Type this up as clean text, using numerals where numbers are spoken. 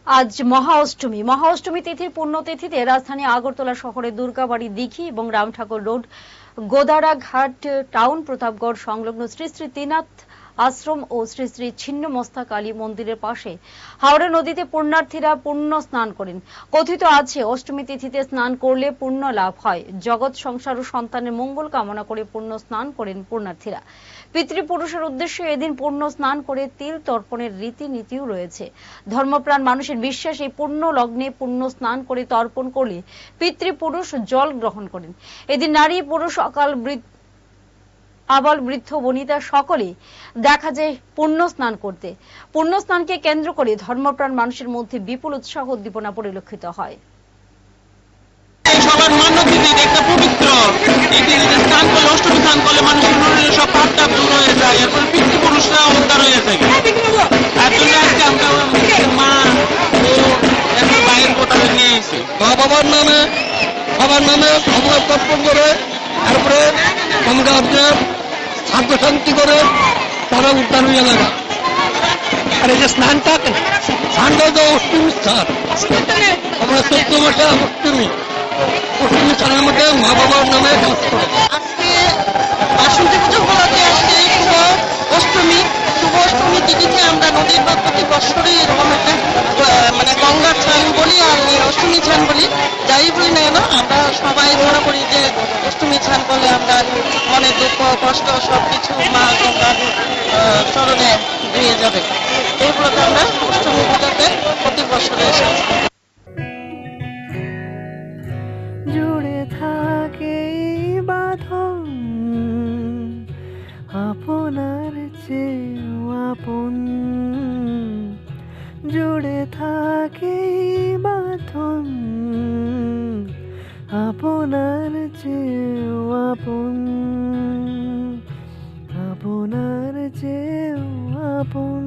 আজ মহা অষ্টমী তিথির পুণ্যতিথিতে রাজধানী আগরতলা শহরে দুর্গাবাড়ি, দিঘি এবং রামঠাকুর রোড, গোদারাঘাট টাউন, প্রতাপগড় সংলগ্ন শ্রী শ্রী ত্রিনাথ আশ্রম ও শ্রী শ্রী ছিন্নমস্তা কালী মন্দিরের পাশে হাওড়া নদীতে পুণ্যার্থীরা পুণ্য স্নান করেন। কথিত আছে, অষ্টমী তিথিতে স্নান করলে পুণ্য লাভ হয়। জগৎ সংসার ও সন্তানের মঙ্গল কামনা করে পুণ্য স্নান করেন পুণ্যার্থীরা। পিতৃপুরুষের উদ্দেশ্যে এদিন পুণ্য স্নান করে তিল তর্পণের রীতিনীতিও রয়েছে। ধর্মপ্রাণ মানুষের বিশ্বাস, এই পুণ্য লগ্নে পুণ্য স্নান করে তর্পণ করলে পিতৃপুরুষ জল গ্রহণ করেন। এদিন নারী পুরুষ আবাল বৃদ্ধ বনিতা সকলে দেখা যায় পুণ্য স্নান করতে। পুণ্য স্নানকে কেন্দ্র করে ধর্মপ্রাণ মানুষের মধ্যে বিপুল উৎসাহ উদ্দীপনা পরিলক্ষিত হয়। সবার মান্য তিথি, একটা পবিত্র স্নান করলে, অষ্টমী স্নান করলে মানুষের মনের সব পাপটা দূর হয়ে যায়, এরপর পিতৃপুরুষরা উদ্ধার হয়ে থাকে। তার জন্য আজকে আমরা মা ও একটা মায়ের কোটালে নিয়ে এসেছি। মা বাবার নামে আমরা তর্পণ করে তারপরে আমরা আপনার শান্ত শান্তি করে তারা উদ্ধার হয়ে লাগা। আর এই যে স্নানটা তো অষ্টমী স্নান, আমরা 14 মাসে অষ্টমী স্নানের মধ্যে মা বাবার নামে কাজ করে। আজকে বাসন্তী পুজো উপলক্ষে আজকে শুভ অষ্টমী তিথিতে আমরা নদীর বা প্রতি বছরই এরকম একটা মানে গঙ্গার স্নান বলি আর অষ্টমী স্নান বলি, যাই বলি না কেন আমরা সবাই মনে করি যে অষ্টমী স্নান করলে আমরা মনে দুঃখ কষ্ট সবকিছু মা গঙ্গার চরণে ধুয়ে যাবে। এই উপলক্ষে আমরা অষ্টমী পুজোতে প্রতি বছরে এসেছি। জুড়ে থাকে বাঁধন আপনার চেয়েও আপন, জুড়ে থাকে বাঁধন আপনার চেয়েও আপন, আপনার চেয়েও আপন।